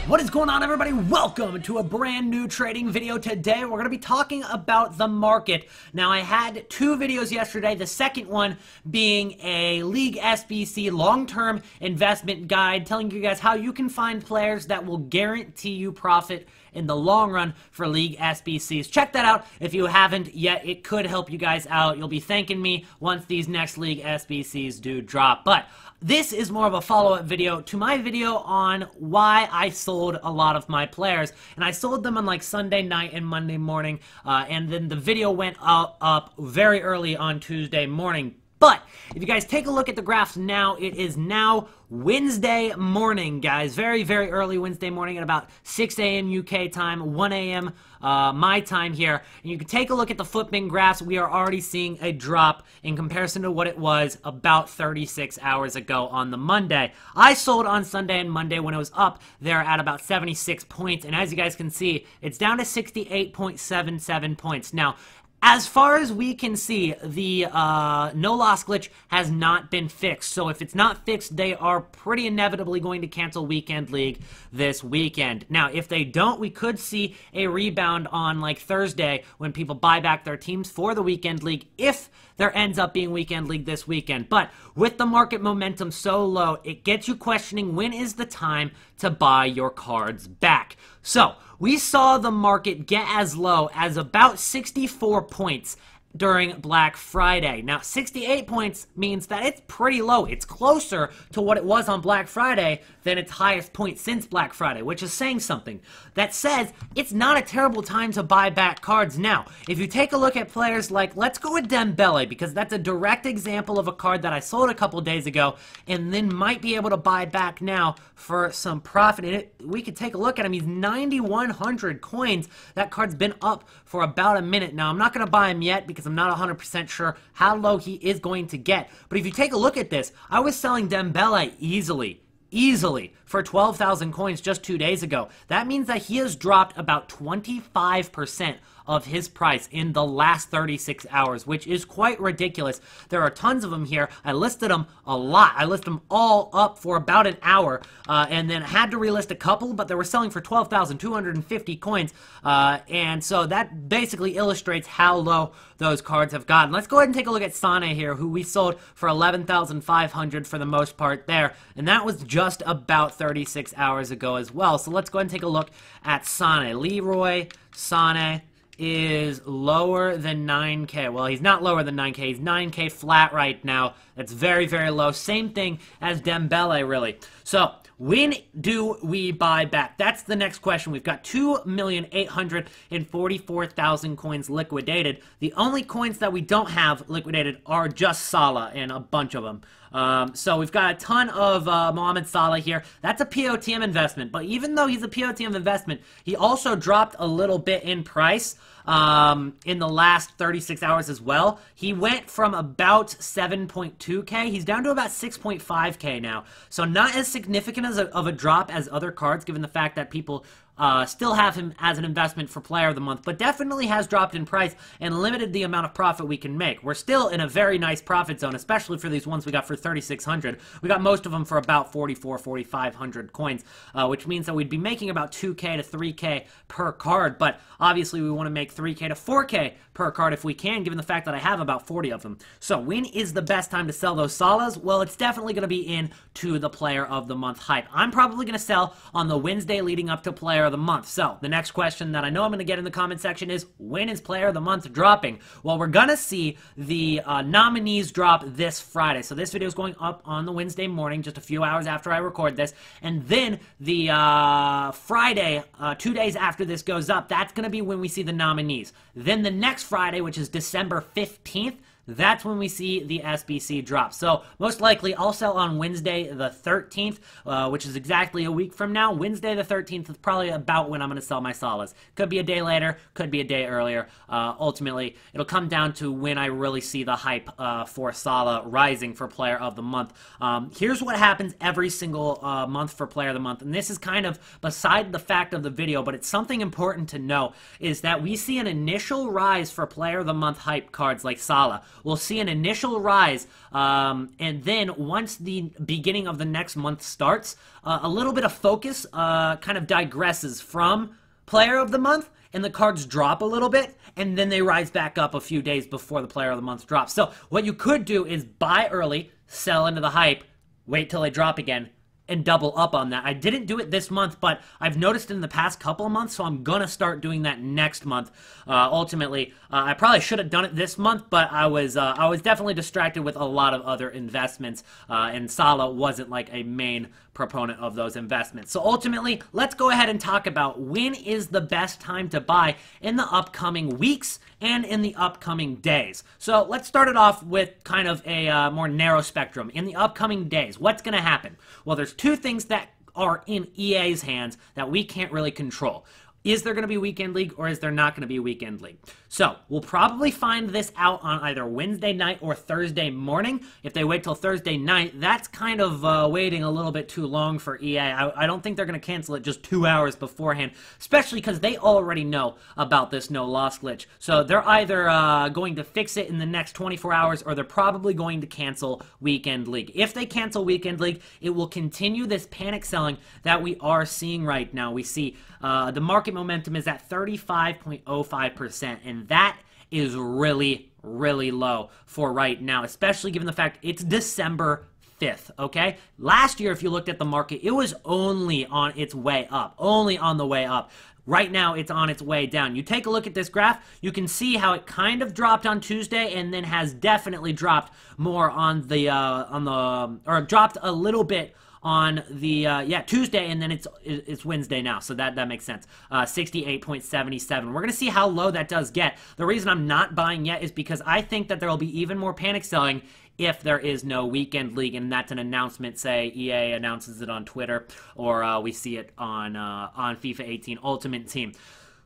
What is going on, everybody? Welcome to a brand new trading video. Today we're going to be talking about the market. Now, I had two videos yesterday, the second one being a League SBC long-term investment guide, telling you guys how you can find players that will guarantee you profit in the long run for League SBCs. Check that out if you haven't yet. It could help you guys out. You'll be thanking me once these next League SBCs do drop. But this is more of a follow-up video to my video on why I sold a lot of my players. And I sold them on like Sunday night and Monday morning, and then the video went up very early on Tuesday morning. But if you guys take a look at the graphs now, it is now Wednesday morning, guys. Very, very early Wednesday morning at about 6 a.m. UK time, 1 a.m. My time here. And you can take a look at the FUTMAS graphs. We are already seeing a drop in comparison to what it was about 36 hours ago on the Monday. I sold on Sunday and Monday when it was up there at about 76 points. And as you guys can see, it's down to 68.77 points. Now, as far as we can see, the no-loss glitch has not been fixed. So if it's not fixed, they are pretty inevitably going to cancel Weekend League this weekend. Now, if they don't, we could see a rebound on like Thursday when people buy back their teams for the Weekend League if there ends up being Weekend League this weekend. But with the market momentum so low, it gets you questioning when is the time to buy your cards back. So we saw the market get as low as about 64 points during Black Friday. Now, 68 points means that it's pretty low. It's closer to what it was on Black Friday than its highest point since Black Friday, which is saying something. That says it's not a terrible time to buy back cards now. If you take a look at players like, let's go with Dembele, because that's a direct example of a card that I sold a couple days ago and then might be able to buy back now for some profit. And we could take a look at him. He's 9,100 coins. That card's been up for about a minute now. I'm not going to buy him yet because I'm not 100% sure how low he is going to get. But if you take a look at this, I was selling Dembele easily for 12,000 coins just 2 days ago. That means that he has dropped about 25% of his price in the last 36 hours, which is quite ridiculous. There are tons of them here. I listed them a lot. I listed them all up for about an hour, and then had to relist a couple, but they were selling for 12,250 coins, and so that basically illustrates how low those cards have gotten. Let's go ahead and take a look at Sane here, who we sold for 11,500 for the most part there, and that was just about 36 hours ago as well. So let's go ahead and take a look at Sane. Leroy Sane is lower than 9K. Well, he's not lower than 9K. He's 9K flat right now. That's very, very low. Same thing as Dembele, really. So when do we buy back? That's the next question. We've got 2,844,000 coins liquidated. The only coins that we don't have liquidated are just Salah and a bunch of them. So we've got a ton of Mohamed Salah here. That's a POTM investment, but even though he's a POTM investment, he also dropped a little bit in price in the last 36 hours as well. He went from about 7.2K. He's down to about 6.5K now. So not as significant of a drop as other cards, given the fact that people still have him as an investment for Player of the Month, but definitely has dropped in price and limited the amount of profit we can make. We're still in a very nice profit zone, especially for these ones we got for 3,600. We got most of them for about 4,500 coins, which means that we'd be making about 2K to 3K per card, but obviously we want to make 3K to 4K per card if we can, given the fact that I have about 40 of them. So when is the best time to sell those Salahs? Well, it's definitely going to be into the Player of the Month hype. I'm probably going to sell on the Wednesday leading up to Player of the Month. So the next question that I know I'm going to get in the comment section is, when is Player of the Month dropping? Well, we're going to see the nominees drop this Friday. So this video is going up on the Wednesday morning, just a few hours after I record this. And then the Friday, 2 days after this goes up, that's going to be when we see the nominees. Then the next Friday, which is December 15th, that's when we see the SBC drop. So most likely I'll sell on Wednesday the 13th, which is exactly a week from now. Wednesday the 13th is probably about when I'm going to sell my Salahs. Could be a day later, could be a day earlier. Ultimately, it'll come down to when I really see the hype for Salah rising for Player of the Month. Here's what happens every single month for Player of the Month, and this is kind of beside the fact of the video, but it's something important to know, is that we see an initial rise for Player of the Month hype cards like Salah. we'll see an initial rise, and then once the beginning of the next month starts, a little bit of focus kind of digresses from player of the month, and the cards drop a little bit, and then they rise back up a few days before the player of the month drops. So what you could do is buy early, sell into the hype, wait till they drop again, and double up on that. I didn't do it this month, but I've noticed in the past couple of months, so I'm gonna start doing that next month. Ultimately, I probably should have done it this month, but I was definitely distracted with a lot of other investments, and Salah wasn't like a main proponent of those investments. So ultimately, let's go ahead and talk about when is the best time to buy in the upcoming weeks and in the upcoming days. So let's start it off with kind of a more narrow spectrum. In the upcoming days, what's going to happen? Well, there's two things that are in EA's hands that we can't really control. Is there going to be Weekend League or is there not going to be Weekend League? So we'll probably find this out on either Wednesday night or Thursday morning. If they wait till Thursday night, that's kind of waiting a little bit too long for EA. I don't think they're going to cancel it just 2 hours beforehand, especially because they already know about this no-loss glitch. So they're either going to fix it in the next 24 hours or they're probably going to cancel Weekend League. If they cancel Weekend League, it will continue this panic selling that we are seeing right now. We see the market momentum is at 35.05%, and that is really, really low for right now, especially given the fact it's December 5th, okay? Last year, if you looked at the market, it was only on its way up, only on the way up. Right now, it's on its way down. You take a look at this graph, you can see how it kind of dropped on Tuesday and then has definitely dropped more on the, or dropped a little bit on the Tuesday, and then it's Wednesday now, so that makes sense. 68.77. We're gonna see how low that does get. The reason I'm not buying yet is because I think that there will be even more panic selling if there is no Weekend League, and that's an announcement. Say EA announces it on Twitter, or we see it on FIFA 18 Ultimate Team.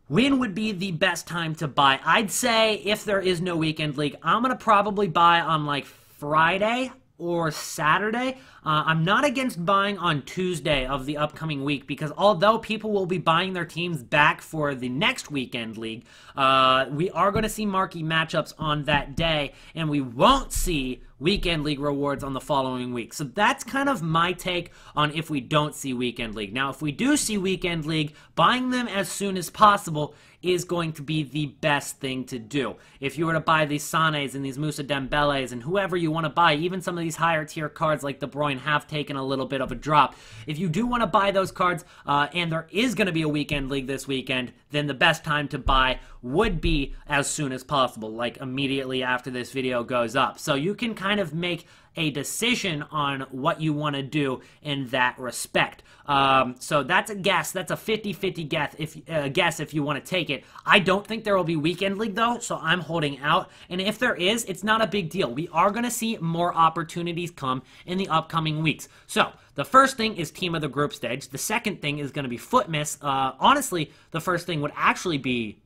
When would be the best time to buy? I'd say if there is no Weekend League, I'm gonna probably buy on like Friday or Saturday. I'm not against buying on Tuesday of the upcoming week, because although people will be buying their teams back for the next Weekend League, we are going to see marquee matchups on that day, and we won't see Weekend League rewards on the following week. So that's kind of my take on if we don't see Weekend League. Now, if we do see Weekend League, buying them as soon as possible is going to be the best thing to do. If you were to buy these Sanes and these Moussa Dembeles and whoever you want to buy, even some of these higher tier cards like De Bruyne have taken a little bit of a drop. If you do want to buy those cards, and there is going to be a Weekend League this weekend, then the best time to buy would be as soon as possible, like immediately after this video goes up. So you can kind of make a decision on what you want to do in that respect. So that's a guess. That's a 50-50 guess if you want to take it. I don't think there will be Weekend League, though, so I'm holding out. And if there is, it's not a big deal. We are going to see more opportunities come in the upcoming weeks. So the first thing is Team of the Group Stage. The second thing is going to be FUTMAS. Honestly, the first thing would actually be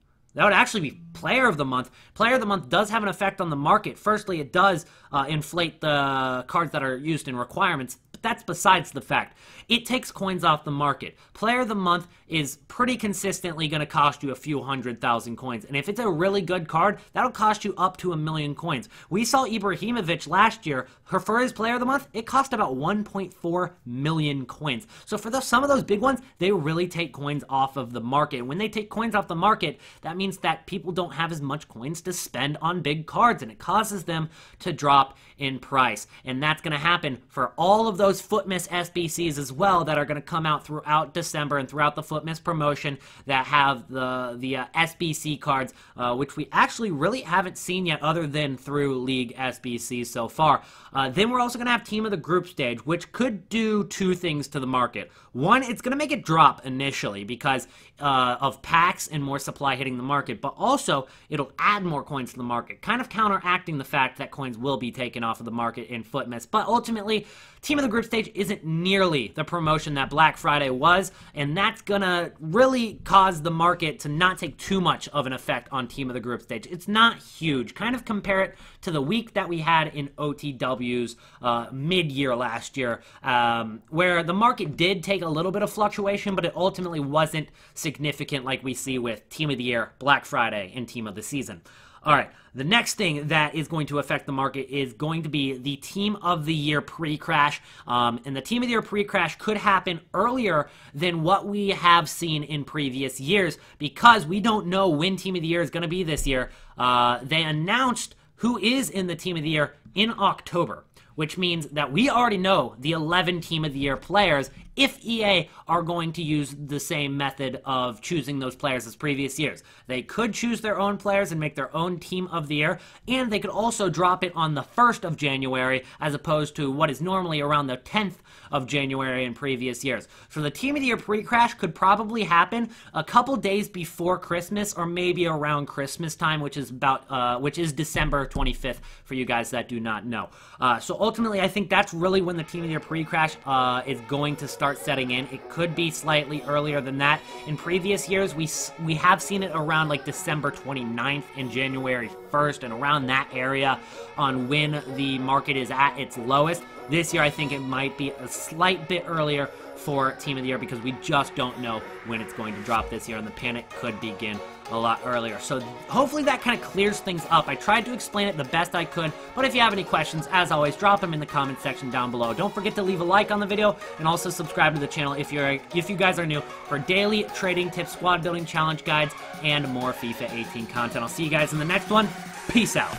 Player of the Month. Player of the Month does have an effect on the market. Firstly, it does inflate the cards that are used in requirements, but that's besides the fact. It takes coins off the market. Player of the Month is pretty consistently going to cost you a few 100,000 coins, and if it's a really good card, that'll cost you up to 1 million coins. We saw Ibrahimovic last year. For his Player of the Month, it cost about 1.4 million coins. So for some of those big ones, they really take coins off of the market. When they take coins off the market, that means that people don't have as much coins to spend on big cards, and it causes them to drop in price. And that's going to happen for all of those FUTMAS SBCs as well that are going to come out throughout December and throughout the FUTMAS promotion that have the SBC cards, which we actually really haven't seen yet other than through League SBC so far. Then we're also going to have Team of the Group Stage, which could do two things to the market. One, it's going to make it drop initially because of packs and more supply hitting the market, but also it'll add more coins to the market, kind of counteracting the fact that coins will be taken off of the market in FUTMAS. But ultimately, Team of the Group Stage isn't nearly the promotion that Black Friday was, and that's gonna really cause the market to not take too much of an effect on Team of the Group Stage. It's not huge. Kind of compare it to the week that we had in OTW's mid-year last year, where the market did take a little bit of fluctuation, but it ultimately wasn't significant like we see with Team of the Year, Black Friday, and Team of the Season. All right, the next thing that is going to affect the market is going to be the Team of the Year pre-crash. And the Team of the Year pre-crash could happen earlier than what we have seen in previous years because we don't know when Team of the Year is going to be this year. They announced who is in the Team of the Year in October, which means that we already know the 11 Team of the Year players if EA are going to use the same method of choosing those players as previous years. They could choose their own players and make their own Team of the Year, and they could also drop it on the 1st of January as opposed to what is normally around the 10th of January in previous years. So the Team of the Year pre-crash could probably happen a couple days before Christmas or maybe around Christmas time, which is December 25th for you guys that do not know. So ultimately, I think that's really when the Team of the Year pre-crash is going to start setting in. It could be slightly earlier than that. In previous years, we have seen it around like December 29th and January 1st and around that area on when the market is at its lowest. This year, I think it might be a slight bit earlier for Team of the Year because we just don't know when it's going to drop this year, and the panic could begin a lot earlier. So hopefully that kind of clears things up. I tried to explain it the best I could, but if you have any questions, as always, drop them in the comment section down below. Don't forget to leave a like on the video and also subscribe to the channel if you guys are new for daily trading tips, squad building challenge guides, and more FIFA 18 content. I'll see you guys in the next one. Peace out.